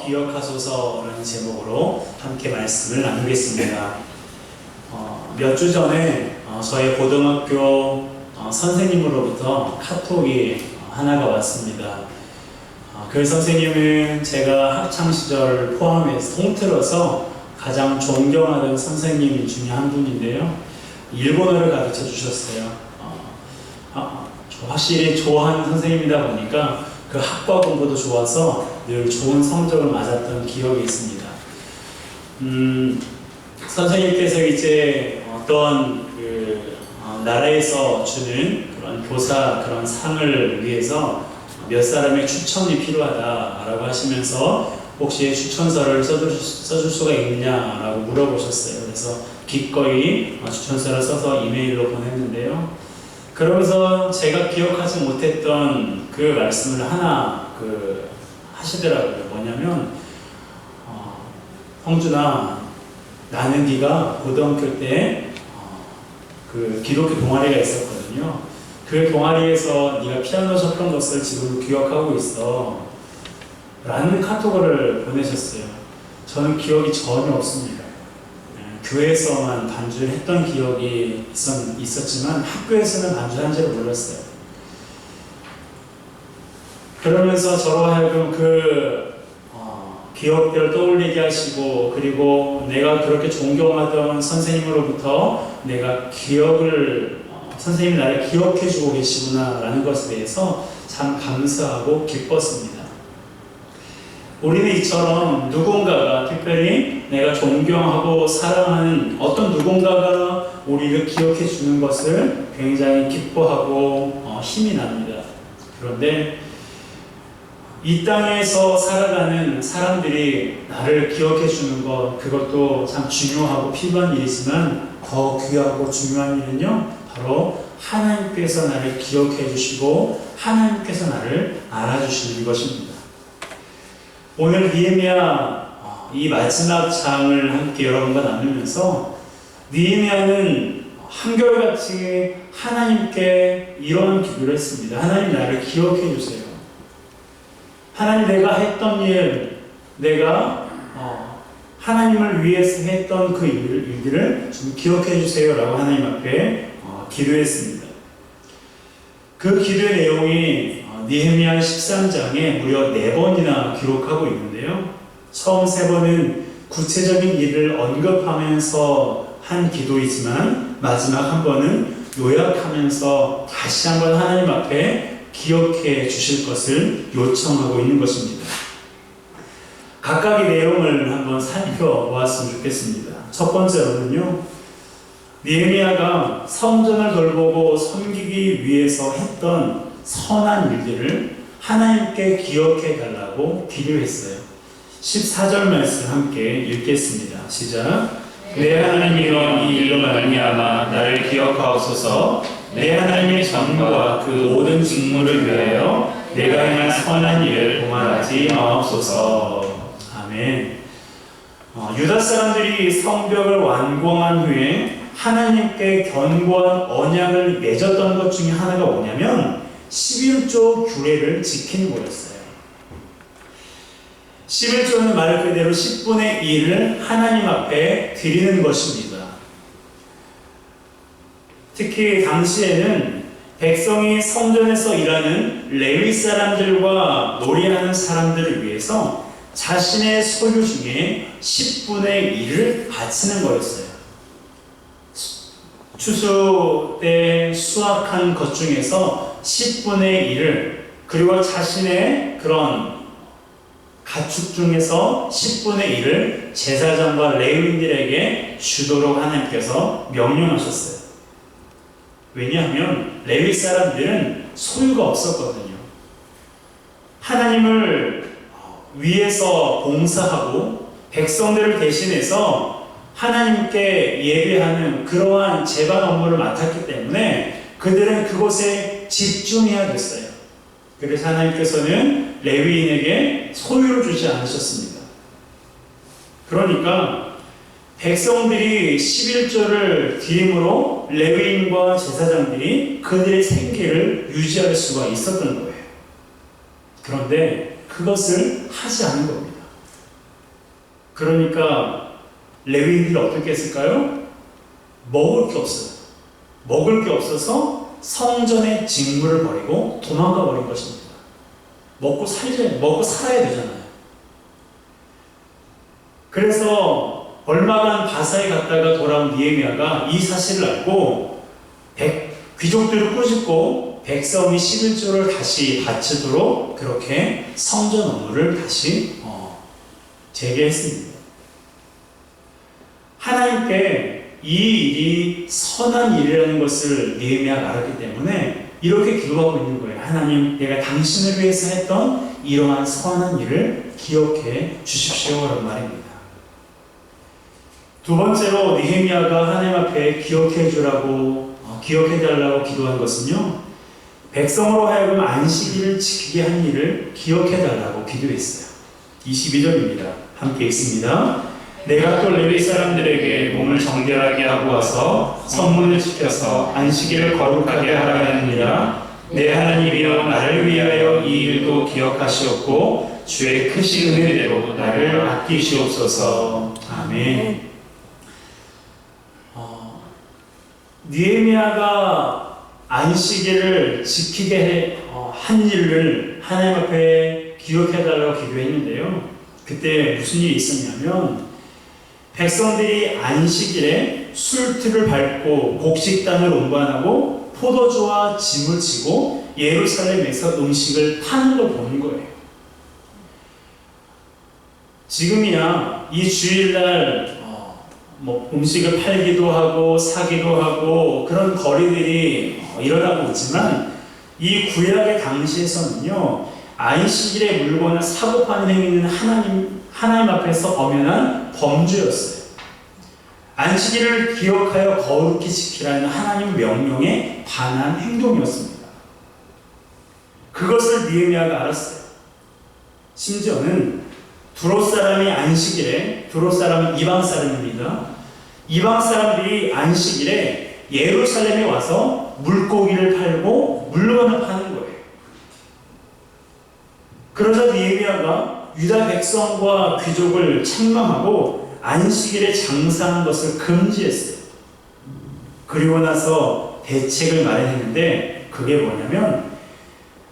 기억하소서라는 제목으로 함께 말씀을 나누겠습니다. 몇 주 전에 저희 고등학교 선생님으로부터 카톡이 하나가 왔습니다. 그 선생님은 제가 학창시절 포함해서 통틀어서 가장 존경하던 선생님 중에 한 분인데요. 일본어를 가르쳐 주셨어요. 확실히 좋아하는 선생님이다 보니까 그 학과 공부도 좋아서 늘 좋은 성적을 맞았던 기억이 있습니다. 선생님께서 이제 어떤 나라에서 주는 그런 교사 그런 상을 위해서 몇 사람의 추천이 필요하다라고 하시면서 혹시 추천서를 써줄 수가 있냐라고 물어보셨어요. 그래서 기꺼이 추천서를 써서 이메일로 보냈는데요. 그러면서 제가 기억하지 못했던 그 말씀을 하나 하시더라고요. 뭐냐면 성준아, 나는 네가 고등학교 때 기독교 동아리가 있었거든요. 그 동아리에서 네가 피아노 쳤던 것을 지금도 기억하고 있어 라는 카톡을 보내셨어요. 저는 기억이 전혀 없습니다. 교회에서만 반주를 했던 기억이 있었지만 학교에서는 반주를 한지를 몰랐어요. 그러면서 저로 하여금 기억들을 떠올리게 하시고, 그리고 내가 그렇게 존경하던 선생님으로부터 내가 선생님이 나를 기억해 주고 계시구나 라는 것에 대해서 참 감사하고 기뻤습니다. 우리는 이처럼 누군가가, 특별히 내가 존경하고 사랑하는 어떤 누군가가 우리를 기억해 주는 것을 굉장히 기뻐하고 힘이 납니다. 그런데 이 땅에서 살아가는 사람들이 나를 기억해 주는 것, 그것도 참 중요하고 필요한 일이지만 더 귀하고 중요한 일은요, 바로 하나님께서 나를 기억해 주시고 하나님께서 나를 알아주시는 것입니다. 오늘 느헤미야 이 마지막 장을 함께 여러분과 나누면서 느헤미야는 한결같이 하나님께 이런 기도를 했습니다. 하나님, 나를 기억해 주세요. 하나님, 내가 했던 일, 내가 하나님을 위해서 했던 그 일들을 좀 기억해 주세요 라고 하나님 앞에 기도했습니다. 그 기도의 내용이 느헤미야 13장에 무려 4번이나 기록하고 있는데요. 처음 3번은 구체적인 일을 언급하면서 한 기도이지만 마지막 한 번은 요약하면서 다시 한번 하나님 앞에 기억해 주실 것을 요청하고 있는 것입니다. 각각의 내용을 한번 살펴보았으면 좋겠습니다. 첫 번째로는요, 느헤미야가 성전을 돌보고 섬기기 위해서 했던 선한 일들을 하나님께 기억해 달라고 기도했어요. 14절 말씀 함께 읽겠습니다. 시작. 내 하나님이여, 이 일로 말미암아 나를 기억하옵소서. 내 하나님의 전과 그 모든 직무를 위하여 내가 행한 선한 일을 도말하지 마옵소서. 아멘. 유다 사람들이 성벽을 완공한 후에 하나님께 견고한 언약을 맺었던 것 중에 하나가 뭐냐면 11조 규례를 지키는 거였어요. 11조는 말 그대로 10분의 1을 하나님 앞에 드리는 것입니다. 특히 당시에는 백성이 성전에서 일하는 레위 사람들과 놀이하는 사람들을 위해서 자신의 소유 중에 10분의 1을 바치는 거였어요. 추수 때 수확한 것 중에서 10분의 1을, 그리고 자신의 그런 가축 중에서 10분의 1을 제사장과 레위인들에게 주도록 하나님께서 명령하셨어요. 왜냐하면 레위 사람들은 소유가 없었거든요. 하나님을 위해서 봉사하고 백성들을 대신해서 하나님께 예배하는 그러한 제반 업무를 맡았기 때문에 그들은 그곳에 집중해야 됐어요. 그래서 하나님께서는 레위인에게 소유를 주지 않으셨습니다. 그러니까 백성들이 11조를 드림으로 레위인과 제사장들이 그들의 생계를 유지할 수가 있었던 거예요. 그런데 그것을 하지 않은 겁니다. 그러니까 레위인들이 어떻게 했을까요? 먹을 게 없어요. 먹을 게 없어서 성전의 직무를 버리고 도망가 버린 것입니다. 먹고 살아야 되잖아요. 그래서 얼마간 바사에 갔다가 돌아온 느헤미야가 이 사실을 알고 귀족들을 꾸짖고 백성이 11조를 다시 바치도록 그렇게 성전 업무를 다시 재개했습니다. 하나님께 이 일이 선한 일이라는 것을 느헤미야가 알았기 때문에 이렇게 기도하고 있는 거예요. 하나님, 내가 당신을 위해서 했던 이러한 선한 일을 기억해 주십시오라는 말입니다. 두 번째로 느헤미야가 하나님 앞에 기억해 달라고 기도한 것은요, 백성으로 하여금 안식일을 지키게 한 일을 기억해 달라고 기도했어요. 22절입니다. 함께 읽습니다. 내가 또 레위 사람들에게 몸을 정결하게 하고 와서 성문을 지켜서 안식일을 거룩하게 하라 하느니라. 내 하나님이여, 나를 위하여 이 일도 기억하시옵고 주의 크신 은혜대로 나를 아끼시옵소서. 아멘. 느헤미야가 안식일을 지키게 한 일을 하나님 앞에 기억해달라고 기도했는데요. 그때 무슨 일이 있었냐면, 백성들이 안식일에 술틀을 밟고 곡식단을 운반하고 포도주와 짐을 지고 예루살렘에서 음식을 파는 걸 보는 거예요. 지금이야 이 주일날 음식을 팔기도 하고 사기도 하고 그런 거리들이 일어나고 있지만, 이 구약의 당시에서는요, 안식일에 물건을 사고 파는 행위는 하나님 앞에서 엄연한 범죄였어요. 안식일을 기억하여 거룩히 지키라는 하나님 명령에 반한 행동이었습니다. 그것을 느헤미야가 알았어요. 심지어는 두롯 사람이 안식일에, 두롯 사람은 이방 사람입니다. 이방 사람들이 안식일에 예루살렘에 와서 물고기를 팔고 물건을 파는 거예요. 그러자 느헤미야가 유다 백성과 귀족을 책망하고 안식일에 장사하는 것을 금지했어요. 그리고 나서 대책을 마련했는데, 그게 뭐냐면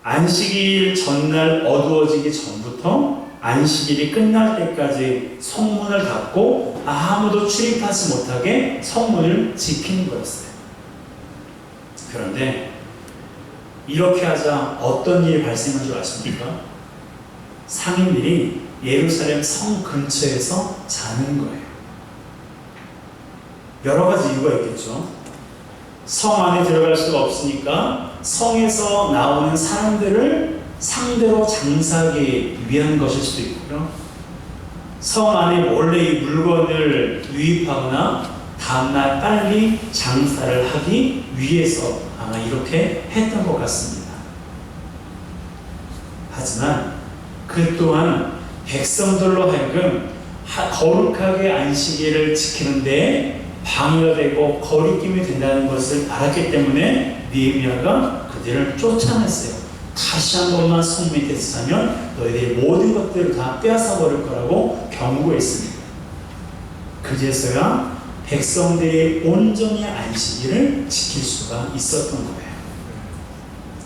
안식일 전날 어두워지기 전부터 안식일이 끝날 때까지 성문을 닫고 아무도 출입하지 못하게 성문을 지키는 거였어요. 그런데 이렇게 하자 어떤 일이 발생한 줄 아십니까? 상인들이 예루살렘 성 근처에서 자는 거예요. 여러 가지 이유가 있겠죠. 성 안에 들어갈 수가 없으니까 성에서 나오는 사람들을 상대로 장사하기 위한 것일 수도 있고요. 성 안에 몰래 이 물건을 유입하거나 다음날 빨리 장사를 하기 위해서 아마 이렇게 했던 것 같습니다. 하지만 그 또한 백성들로 하여금 거룩하게 안식일을 지키는데 방해가 되고 거리낌이 된다는 것을 알았기 때문에 느헤미야가 그들을 쫓아냈어요. 다시 한 번만 성 밑에서 자면 너희들이 모든 것들을 다 빼앗아 버릴 거라고 경고했습니다. 그제서야 백성들이 온전히 안식일을 지킬 수가 있었던 거예요.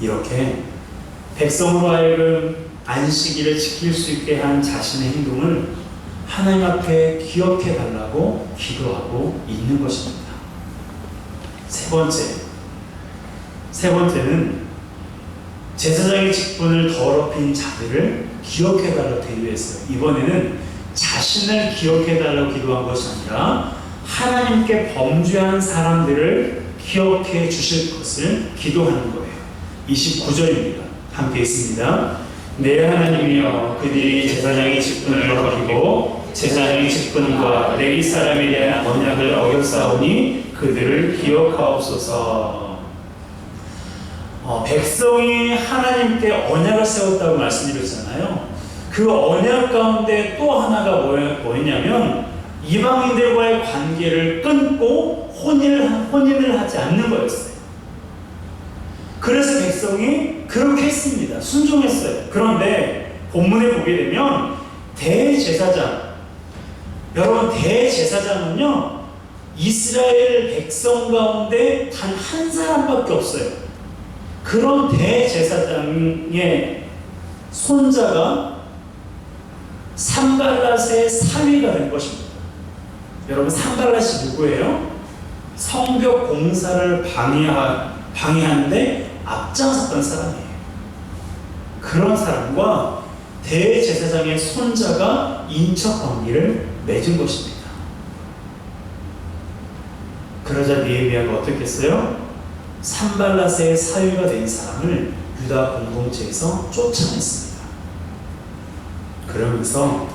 이렇게 백성으로 하여금 안식일을 지킬 수 있게 한 자신의 행동을 하나님 앞에 기억해 달라고 기도하고 있는 것입니다. 세 번째는 제사장의 직분을 더럽힌 자들을 기억해 달라고 기도했어요. 이번에는 자신을 기억해 달라고 기도한 것이 아니라 하나님께 범죄한 사람들을 기억해 주실 것을 기도하는 거예요. 29절입니다. 함께 있습니다. 내 하나님이여, 그들이 제사장의 직분을 더럽히고 제사장의 직분과 레위 사람에 대한 언약을 어겼사오니 그들을 기억하옵소서. 백성이 하나님께 언약을 세웠다고 말씀드렸잖아요. 그 언약 가운데 또 하나가 뭐였냐면 이방인들과의 관계를 끊고 혼인을 하지 않는 거였어요. 그래서 백성이 그렇게 했습니다. 순종했어요. 그런데 본문에 보게 되면 대제사장, 여러분, 대제사장은요, 이스라엘 백성 가운데 단 한 사람밖에 없어요. 그런 대제사장의 손자가 산발랏의 사위가 된 것입니다. 여러분, 산발랏이 누구예요? 성벽 공사를 방해하는데 앞장섰던 사람이에요. 그런 사람과 대제사장의 손자가 인척 관계를 맺은 것입니다. 그러자 느헤미야가 어떻게 했어요? 산발랏의 사위가 된 사람을 유다 공동체에서 쫓아냈습니다. 그러면서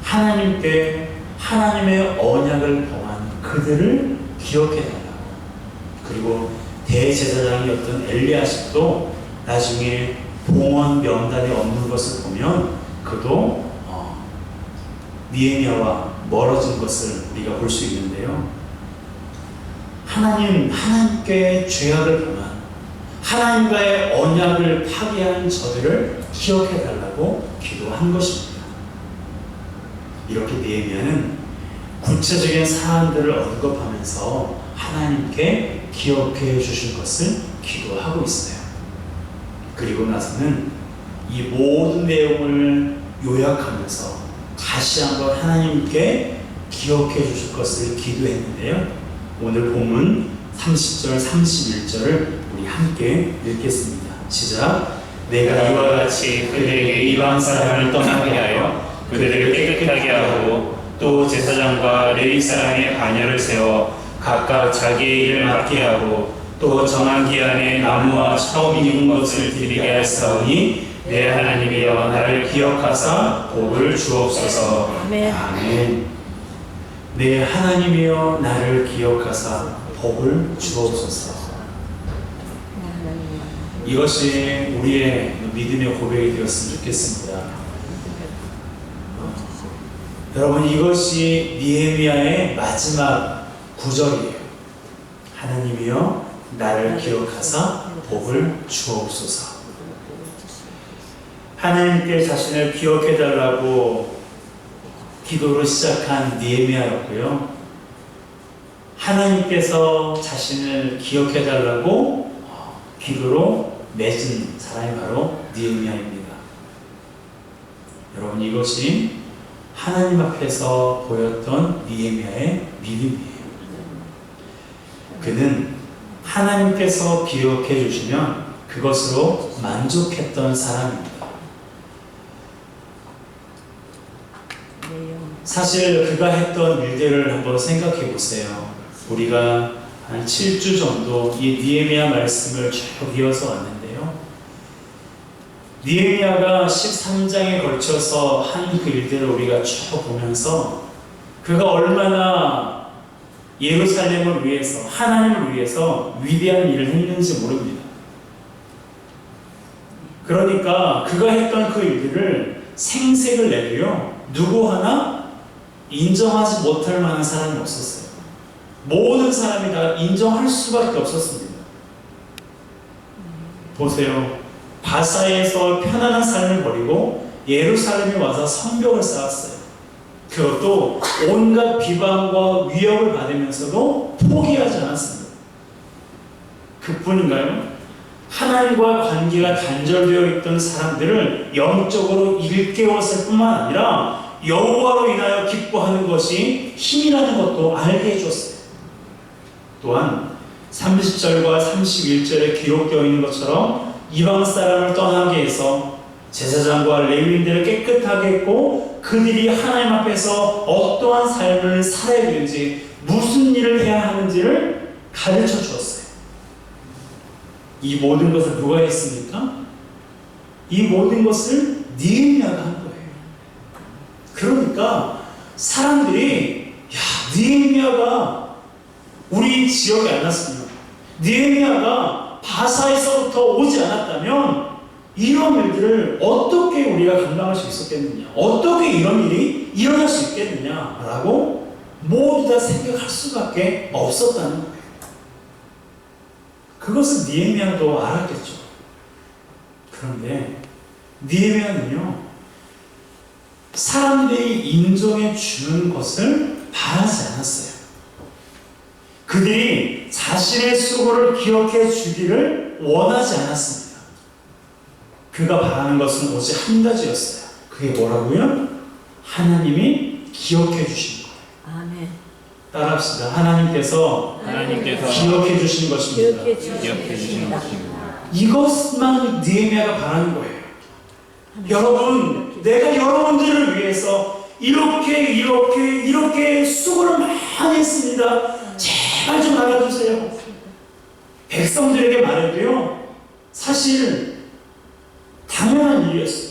하나님께 하나님의 언약을 범한 그들을 기억해달라고, 그리고 대제사장이었던 엘리야십도 나중에 봉헌 명단에 없는 것을 보면 그도 느헤미야와 멀어진 것을 우리가 볼 수 있는데요. 하나님께 죄악을 범한, 하나님과의 언약을 파괴한 저들을 기억해달라고 기도한 것입니다. 이렇게 느헤미야는 구체적인 사람들을 언급하면서 하나님께 기억해 주실 것을 기도하고 있어요. 그리고 나서는 이 모든 내용을 요약하면서 다시 한번 하나님께 기억해 주실 것을 기도했는데요. 오늘 본문 30절, 31절을 우리 함께 읽겠습니다. 시작. 내가 이와 같이 그들에게 이방 사람을 떠나게 하여 그들을 깨끗하게 하고 또 제사장과 레위 사람의 반열을 세워 각각 자기의 일을 맡게 하고 또 정한 기한에 나무와 처음 익은 것을 드리게 하사오니 내 하나님이여 나를 기억하사 복을 주옵소서. 아멘. 내 하나님이여 나를 기억하사 복을 주옵소서. 이것이 우리의 믿음의 고백이 되었으면 좋겠습니다. 여러분, 이것이 느헤미야의 마지막 구절이에요. 하나님이여 나를 기억하사 복을 주옵소서. 하나님께 자신을 기억해달라고 기도로 시작한 느헤미야였고요. 하나님께서 자신을 기억해달라고 기도로 맺은 사람이 바로 느헤미야입니다. 여러분, 이것이 하나님 앞에서 보였던 느헤미야의 믿음이에요. 그는 하나님께서 기억해 주시면 그것으로 만족했던 사람입니다. 사실 그가 했던 일들을 한번 생각해 보세요. 우리가 한 7주 정도 이 느헤미야 말씀을 쭉 이어서 왔는데요. 느헤미야가 13장에 걸쳐서 한 그 일들을 우리가 쭉 보면서 그가 얼마나 예루살렘을 위해서, 하나님을 위해서 위대한 일을 했는지 모릅니다. 그러니까 그가 했던 그 일들을 생색을 내도요, 누구 하나 인정하지 못할 만한 사람이 없었어요. 모든 사람이 다 인정할 수밖에 없었습니다. 보세요. 바사에서 편안한 삶을 버리고 예루살렘에 와서 성벽을 쌓았어요. 그것도 온갖 비방과 위협을 받으면서도 포기하지 않았습니다. 그뿐인가요? 하나님과 관계가 단절되어 있던 사람들을 영적으로 일깨웠을 뿐만 아니라 여호와로 인하여 기뻐하는 것이 힘이라는 것도 알게 해줬어요. 또한 30절과 31절에 기록되어 있는 것처럼 이방 사람을 떠나게 해서 제사장과 레위인들을 깨끗하게 했고 그들이 하나님 앞에서 어떠한 삶을 살아야 되는지, 무슨 일을 해야 하는지를 가르쳐 주었어요. 이 모든 것을 누가 했습니까? 이 모든 것을 느헤미야가 한 거예요. 그러니까 사람들이 느헤미야가 우리 지역에 안 왔으면, 느헤미야가 바사에서부터 오지 않았다면 이런 일들을 어떻게 우리가 감당할 수 있었겠느냐, 어떻게 이런 일이 일어날 수 있겠느냐라고 모두 다 생각할 수밖에 없었다는 거예요. 그것을 느헤미야도 알았겠죠. 그런데 느헤미야는요, 사람들이 인정해 주는 것을 바라지 않았어요. 그들이 자신의 수고를 기억해 주기를 원하지 않았습니다. 그가 바라는 것은 오직 한 가지였어요. 그게 뭐라고요? 하나님이 기억해 주신 거예요. 아멘. 따라합시다. 하나님께서 기억해 주신 것입니다. 기억해 주시는 것입니다. 이것만 느헤미야가 바라는 거예요. 여러분, 내가 여러분들을 위해서 이렇게 수고를 많이 했습니다. 제발 좀 알아주세요. 백성들에게 말해도요, 사실 당연한 일이었어요.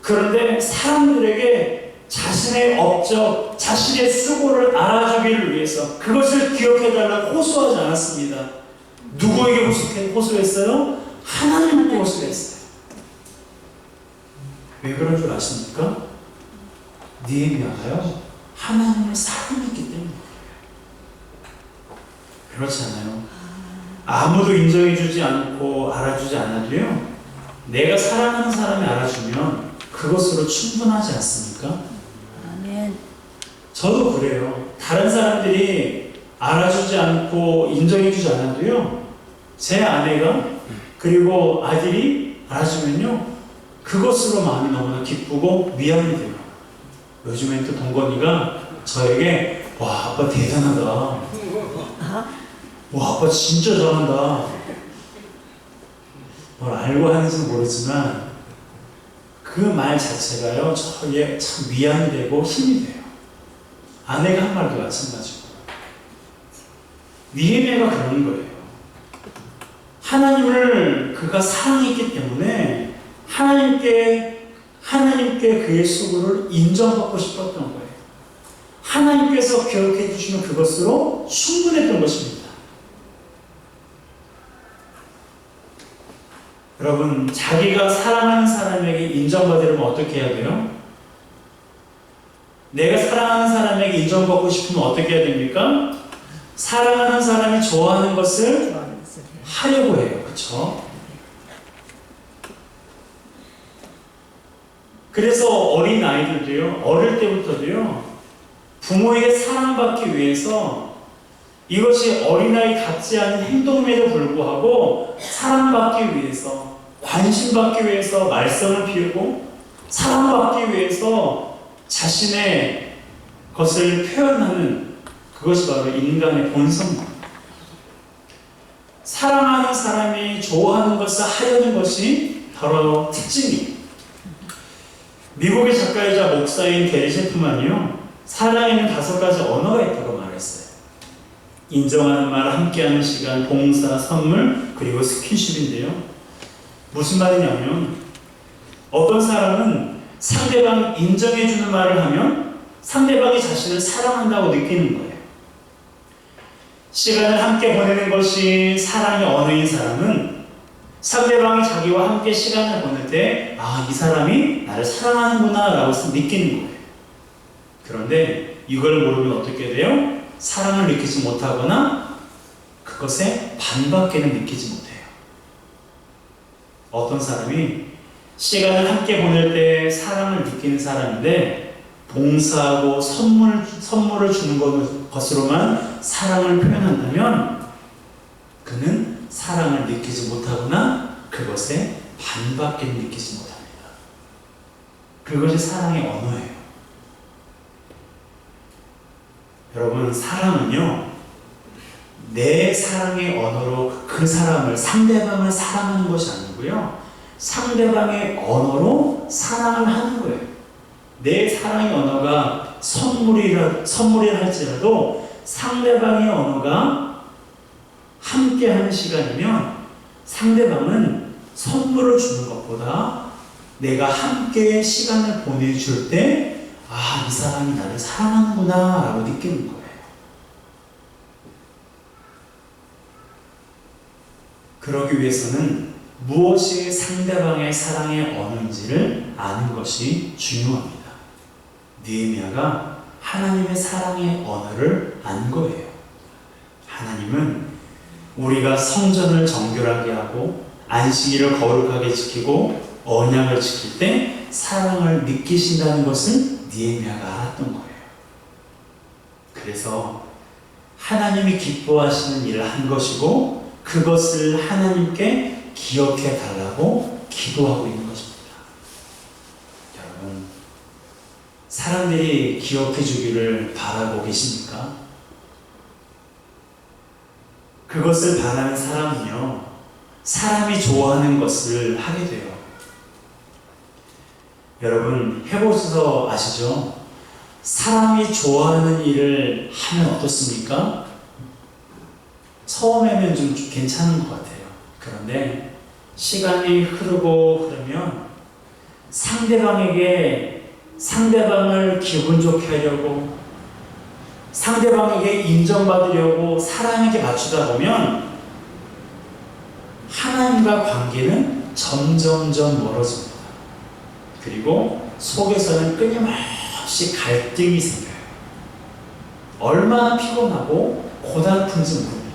그런데 사람들에게 자신의 업적, 자신의 수고를 알아주기를 위해서 그것을 기억해달라고 호소하지 않았습니다. 누구에게 호소했어요? 하나님께 호소했어요. 왜 그런 줄 아십니까? 느헤미야가요, 하나님을 사랑했기 때문이에요. 그렇지 않아요? 아무도 인정해주지 않고 알아주지 않아도요, 내가 사랑하는 사람이 알아주면 그것으로 충분하지 않습니까? 아멘. 저도 그래요. 다른 사람들이 알아주지 않고 인정해주지 않아도요, 제 아내가 그리고 아들이 알아주면요, 그것으로 마음이 너무나 기쁘고 위안이 돼요. 요즘엔 또 동건이가 저에게 와, 아빠 대단하다. 와, 아빠 진짜 잘한다. 뭘 알고 하는지는 모르지만 그 말 자체가요, 저에게 참 위안이 되고 힘이 돼요. 아내가 한 말도 마찬가지고. 느헤미야가 그러는 거예요. 하나님을 그가 사랑했기 때문에 하나님께 그의 수고를 인정받고 싶었던 거예요. 하나님께서 기억해 주시면 그것으로 충분했던 것입니다. 여러분, 자기가 사랑하는 사람에게 인정받으려면 어떻게 해야 돼요? 내가 사랑하는 사람에게 인정받고 싶으면 어떻게 해야 됩니까? 사랑하는 사람이 좋아하는 것을 하려고 해요. 그렇죠? 그래서 어린 아이들도요, 어릴 때부터도요, 부모에게 사랑받기 위해서 이것이 어린아이 같지 않은 행동임에도 불구하고 사랑받기 위해서, 관심받기 위해서 말썽을 피우고 사랑받기 위해서 자신의 것을 표현하는 그것이 바로 인간의 본성입니다. 사랑하는 사람이 좋아하는 것을 하려는 것이 바로 특징이에요. 미국의 작가이자 목사인 게리 셰프만이요, 사랑에는 5가지 언어가 있다고 말했어요. 인정하는 말, 함께하는 시간, 봉사, 선물, 그리고 스킨십인데요. 무슨 말이냐면, 어떤 사람은 상대방이 인정해주는 말을 하면 상대방이 자신을 사랑한다고 느끼는 거예요. 시간을 함께 보내는 것이 사랑의 언어인 사람은 상대방이 자기와 함께 시간을 보낼 때, 아, 이 사람이 나를 사랑하는구나 라고 느끼는 거예요. 그런데 이걸 모르면 어떻게 돼요? 사랑을 느끼지 못하거나 그것에 반밖에는 느끼지 못해요. 어떤 사람이 시간을 함께 보낼 때 사랑을 느끼는 사람인데 봉사하고 선물을 주는 것으로만 사랑을 표현한다면 그는 사랑을 느끼지 못하거나 그것에 반밖에 느끼지 못합니다. 그것이 사랑의 언어예요. 여러분, 사랑은요, 내 사랑의 언어로 그 사람을, 상대방을 사랑하는 것이 아니고요, 상대방의 언어로 사랑을 하는 거예요. 내 사랑의 언어가 선물이라 할지라도 상대방의 언어가 함께하는 시간이면 상대방은 선물을 주는 것보다 내가 함께 시간을 보내줄 때, 아, 이 사람이 나를 사랑하는구나 라고 느끼는 거예요. 그러기 위해서는 무엇이 상대방의 사랑의 언어인지를 아는 것이 중요합니다. 느헤미야가 하나님의 사랑의 언어를 안 거예요. 하나님은 우리가 성전을 정결하게 하고 안식일을 거룩하게 지키고 언약을 지킬 때 사랑을 느끼신다는 것을 느헤미야가 알았던 거예요. 그래서 하나님이 기뻐하시는 일을 한 것이고 그것을 하나님께 기억해 달라고 기도하고 있는 것입니다. 여러분, 사람들이 기억해 주기를 바라고 계십니까? 그것을 바라는 사람은요, 사람이 좋아하는 것을 하게 돼요. 여러분, 해보셔서 아시죠? 사람이 좋아하는 일을 하면 어떻습니까? 처음에는 좀 괜찮은 것 같아요. 그런데 시간이 흐르면 상대방을 기분 좋게 하려고, 상대방에게 인정받으려고 사람에게 맞추다 보면 하나님과 관계는 점점점 멀어집니다. 그리고 속에서는 끊임없이 갈등이 생겨요. 얼마나 피곤하고 고달픈지 모릅니다.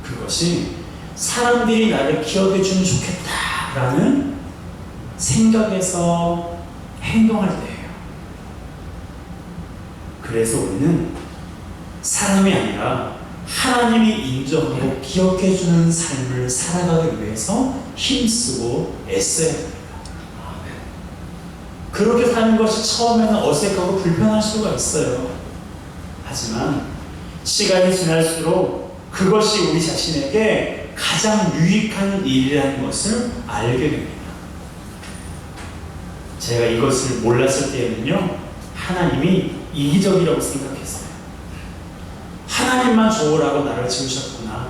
그것이 사람들이 나를 기억해 주면 좋겠다라는 생각에서 행동할 때예요. 그래서 우리는 사람이 아니라 하나님이 인정하고 기억해 주는 삶을 살아가기 위해서 힘쓰고 애써야 됩니다. 그렇게 사는 것이 처음에는 어색하고 불편할 수가 있어요. 하지만 시간이 지날수록 그것이 우리 자신에게 가장 유익한 일이라는 것을 알게 됩니다. 제가 이것을 몰랐을 때에는요, 하나님이 이기적이라고 생각했어요. 하나님만 좋으라고 나를 지으셨구나.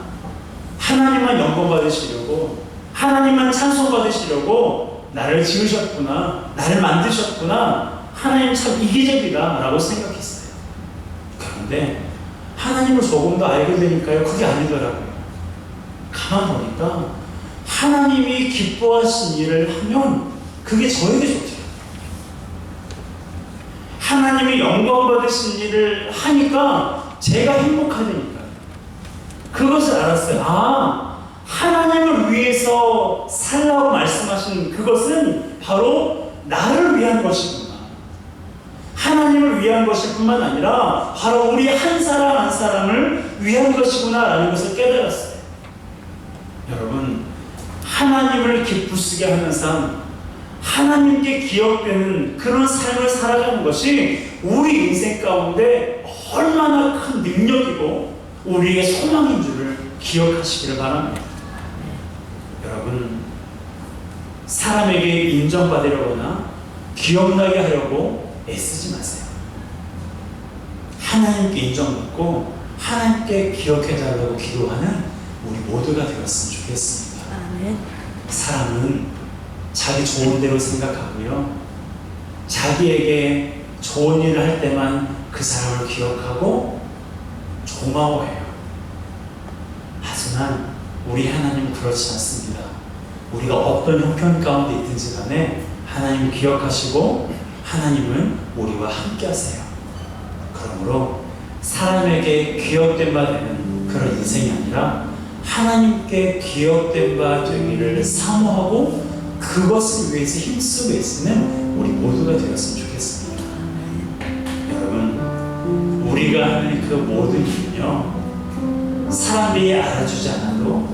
하나님만 영광 받으시려고, 하나님만 찬송 받으시려고 나를 지으셨구나. 나를 만드셨구나. 하나님 참 이기적이다 라고 생각했어요. 그런데 하나님을 조금 더 알게 되니까요, 그게 아니더라고요. 가만 보니까 하나님이 기뻐하신 일을 하면 그게 저에게 좋더라고요. 하나님이 영광 받으신 일을 하니까 제가 행복하다니까요. 그것을 알았어요. 아, 하나님을 위해서 살라고 말씀하신 그것은 바로 나를 위한 것이구나. 하나님을 위한 것일 뿐만 아니라 바로 우리 한 사람 한 사람을 위한 것이구나 라는 것을 깨달았어요. 여러분, 하나님을 기쁘시게 하는 삶, 하나님께 기억되는 그런 삶을 살아가는 것이 우리 인생 가운데 얼마나 큰 능력이고 우리의 소망인 줄을 기억하시기를 바랍니다. 여러분, 사람에게 인정받으려거나 기억나게 하려고 애쓰지 마세요. 하나님께 인정받고 하나님께 기억해달라고 기도하는 우리 모두가 되었으면 좋겠습니다. 아멘. 사람은 자기 좋은 대로 생각하고요, 자기에게 좋은 일을 할 때만 그 사람을 기억하고 고마워해요. 하지만 우리 하나님은 그렇지 않습니다. 우리가 어떤 형편 가운데 있든지 간에 하나님을 기억하시고 하나님은 우리와 함께 하세요. 그러므로 사람에게 기억된 바 되는 그런 인생이 아니라 하나님께 기억된 바 되기를 사모하고 그것을 위해서 힘쓰고 있는 우리 모두가 되었으면 좋겠습니다. 여러분, 우리가 하는 그 모든 일은요, 사람들이 알아주지 않아도,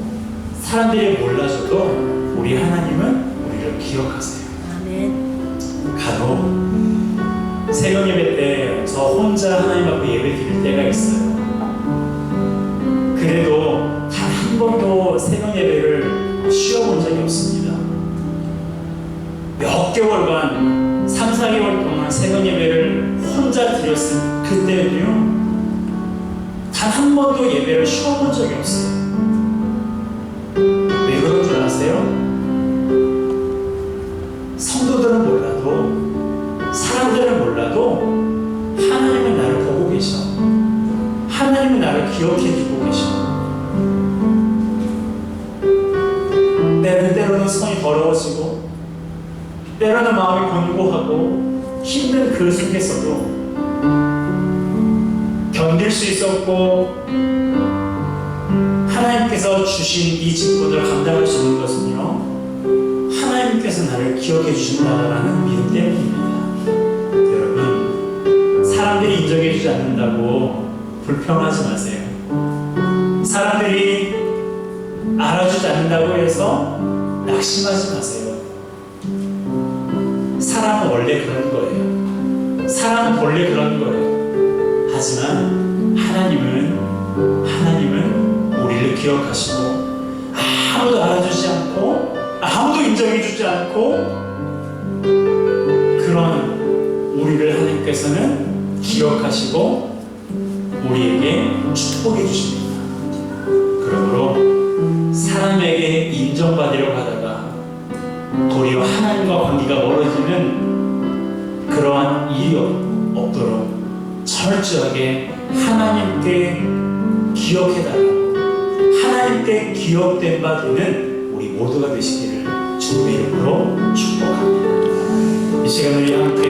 사람들이 몰라줘도 우리 하나님은 우리를 기억하세요. 아멘. 간혹 새벽 예배 때 저 혼자 하나님 앞에 예배 드릴 때가 있어요. 그래도 단 한 번도 새벽 예배를 쉬어본 적이 없습니다. 몇 개월간, 3, 4개월 동안 새벽 예배를 혼자 드렸을 그때는요, 단 한 번도 예배를 쉬어본 적이 없어요. 왜 그런 줄 아세요? 성도들은 몰라도, 사람들은 몰라도 하나님은 나를 보고 계셔. 하나님은 나를 기억해주고 계셔. 때로는 손이 더러워지고, 때로는 마음이 곤고하고 힘든 그 속에서도 견딜 수 있었고, 하나님께서 주신 이 직분을 감당할 수 있는 것은요, 하나님께서 나를 기억해 주신다라는 믿음 때문입니다. 여러분, 인정해주지 않는다고 불평하지 마세요. 사람들이 알아주지 않는다고 해서 낙심하지 마세요. 사람은 원래 그런 거예요. 사람은 원래 그런 거예요. 하지만 하나님은 우리를 기억하시고 아무도 알아주지 않고 아무도 인정해주지 않고 그런 우리를 하나님께서는 기억하시고 우리에게 축복해 주십니다. 그러므로 사람에게 인정받으려고 하다가 도리어 하나님과 관계가 멀어지는 그러한 일이 없도록 철저하게 하나님께 기억해달라고, 하나님께 기억된 바 되는 우리 모두가 되시기를 주님의 이름으로 축복합니다. 이 시간을 함께